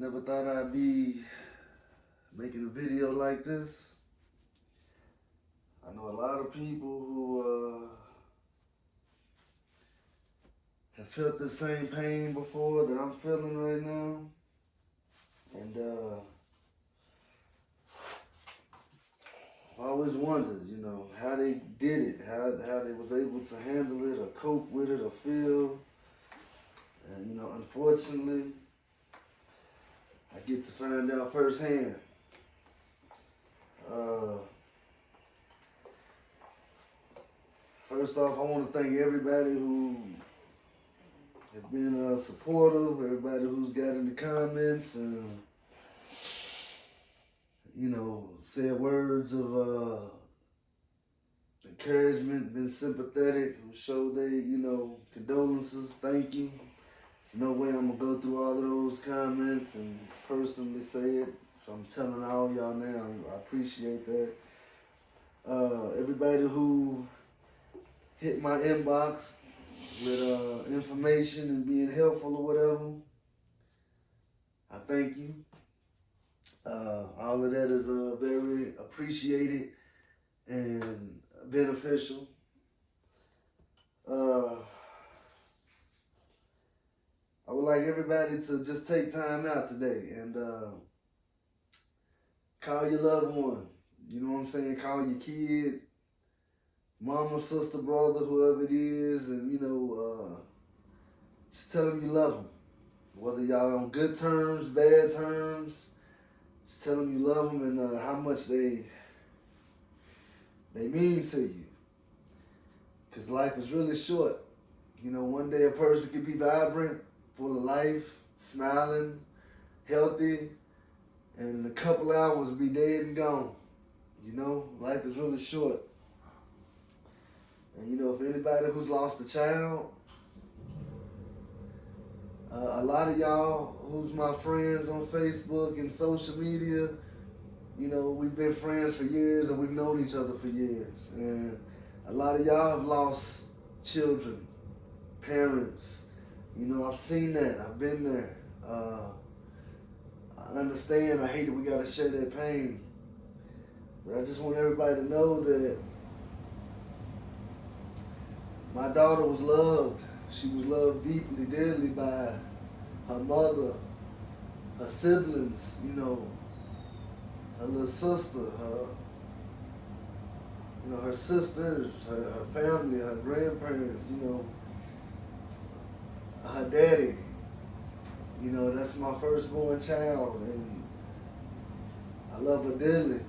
Never thought I'd be making a video like this. I know a lot of people who have felt the same pain before that I'm feeling right now. And I've always wondered, how they did it, how they was able to handle it or cope with it or feel. And, unfortunately, I get to find out firsthand. First off, I want to thank everybody who has been supportive, everybody who's got in the comments and, said words of encouragement, been sympathetic, who showed their, condolences, thank you. There's no way I'm going to go through all of those comments and personally say it, so I'm telling all y'all now, I appreciate that. Everybody who hit my inbox with information and being helpful or whatever, I thank you. All of that is very appreciated and beneficial. I would like everybody to just take time out today and call your loved one. You know what I'm saying? Call your kid, mama, sister, brother, whoever it is, and just tell them you love them. Whether y'all on good terms, bad terms, just tell them you love them and how much they mean to you. Because life is really short. One day a person can be vibrant, full of life, smiling, healthy, and in a couple hours be dead and gone. Life is really short. And if anybody who's lost a child, a lot of y'all who's my friends on Facebook and social media, we've been friends for years and we've known each other for years. And a lot of y'all have lost children, parents. I've seen that. I've been there. I understand. I hate that we got to share that pain. But I just want everybody to know that my daughter was loved. She was loved deeply, dearly by her mother, her siblings, her little sister, her sisters, her family, her grandparents, her daddy. That's my firstborn child, and I love her dearly.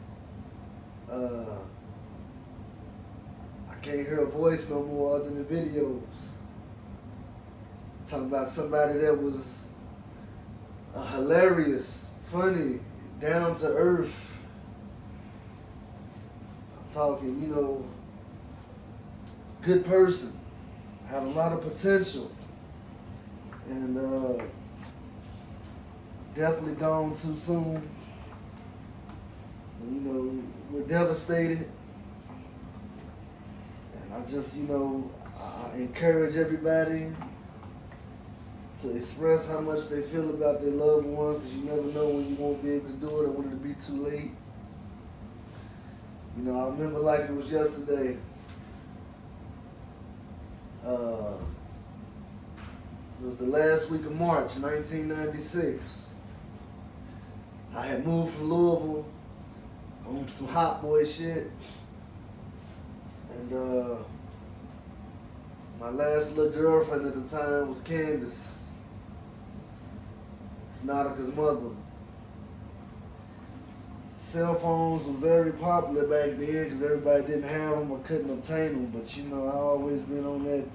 I can't hear her voice no more other than the videos. Talking about somebody that was hilarious, funny, down to earth. I'm talking, good person, had a lot of potential, and definitely gone too soon. And, we're devastated. And I just, I encourage everybody to express how much they feel about their loved ones, because you never know when you won't be able to do it or when it'll be too late. I remember like it was yesterday. It was the last week of March, 1996. I had moved from Louisville on some hot boy shit. And my last little girlfriend at the time was Candace. It's Nautica's mother. Cell phones was very popular back then because everybody didn't have them or couldn't obtain them. But I always been on that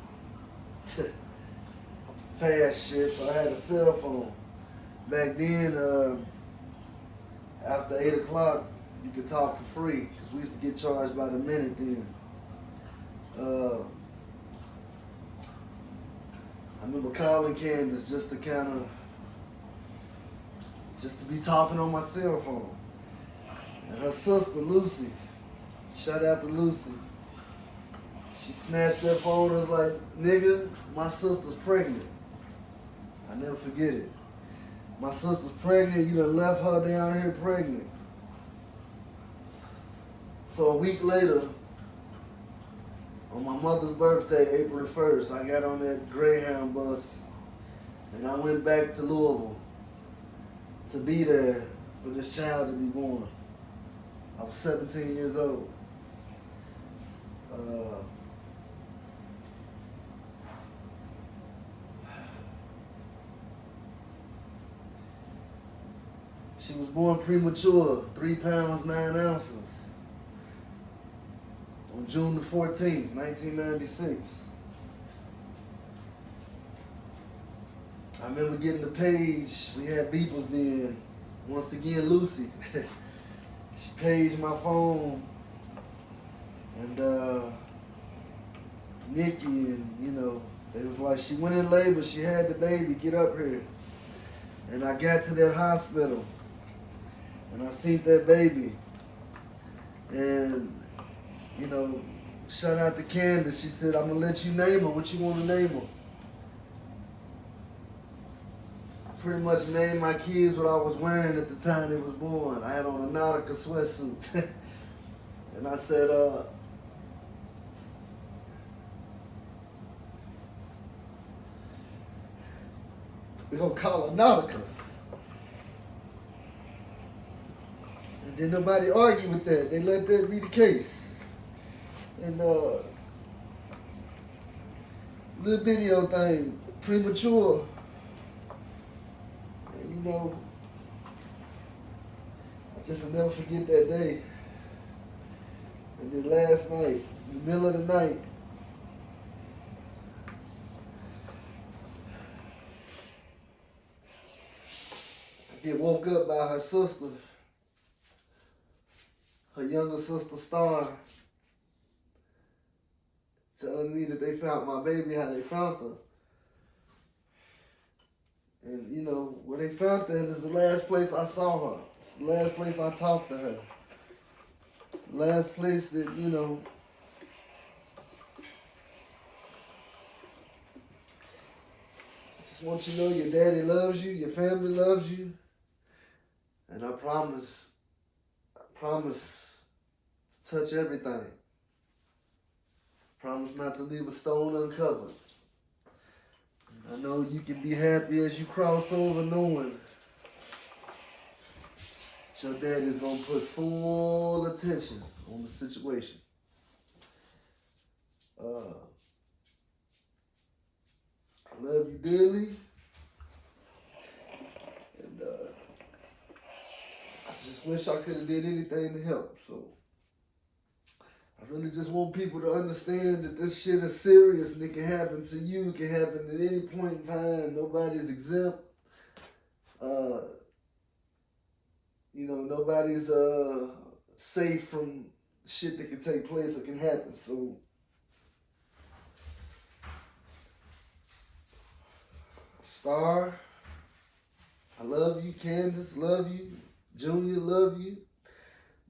fast shit, so I had a cell phone. Back then, after 8 o'clock, you could talk for free because we used to get charged by the minute then. I remember calling Candace just to be talking on my cell phone. And her sister, Lucy, shout out to Lucy. She snatched that phone and was like, nigga, my sister's pregnant. I never forget it. My sister's pregnant. You done left her down here pregnant. So a week later, on my mother's birthday, April the 1st, I got on that Greyhound bus and I went back to Louisville to be there for this child to be born. I was 17 years old. She was born premature, 3 pounds, 9 ounces, on June the 14th, 1996. I remember getting the page. We had beepers then. Once again, Lucy. She paged my phone. And Nikki, and they was like, she went in labor, she had the baby, get up here. And I got to that hospital and I seen that baby. And, shout out to Candace. She said, I'm gonna let you name her. What you wanna name her? I pretty much named my kids what I was wearing at the time they was born. I had on a Nautica sweatsuit. And I said, we're gonna call her Nautica. And then nobody argued with that. They let that be the case. And little video thing, premature. And I just will never forget that day. And then last night, in the middle of the night, I get woke up by her sister, her younger sister Star, telling me that they found my baby, how they found her. And where they found her is the last place I saw her. It's the last place I talked to her. It's the last place that, I just want you to know your daddy loves you, your family loves you. And I promise to touch everything. Promise not to leave a stone uncovered. I know you can be happy as you cross over knowing that your dad is going to put full attention on the situation. I love you dearly. And I just wish I could have did anything to help. So I really just want people to understand that this shit is serious and it can happen to you. It can happen at any point in time. Nobody's exempt. Nobody's safe from shit that can take place or can happen. So Star, I love you. Candace, love you. Junior, love you.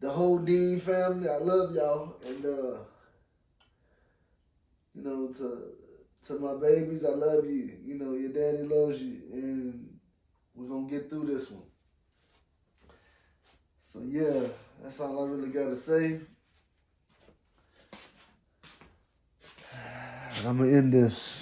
The whole Dean family, I love y'all. And, to my babies, I love you. Your daddy loves you. And we're going to get through this one. So, yeah, that's all I really got to say. And I'm going to end this.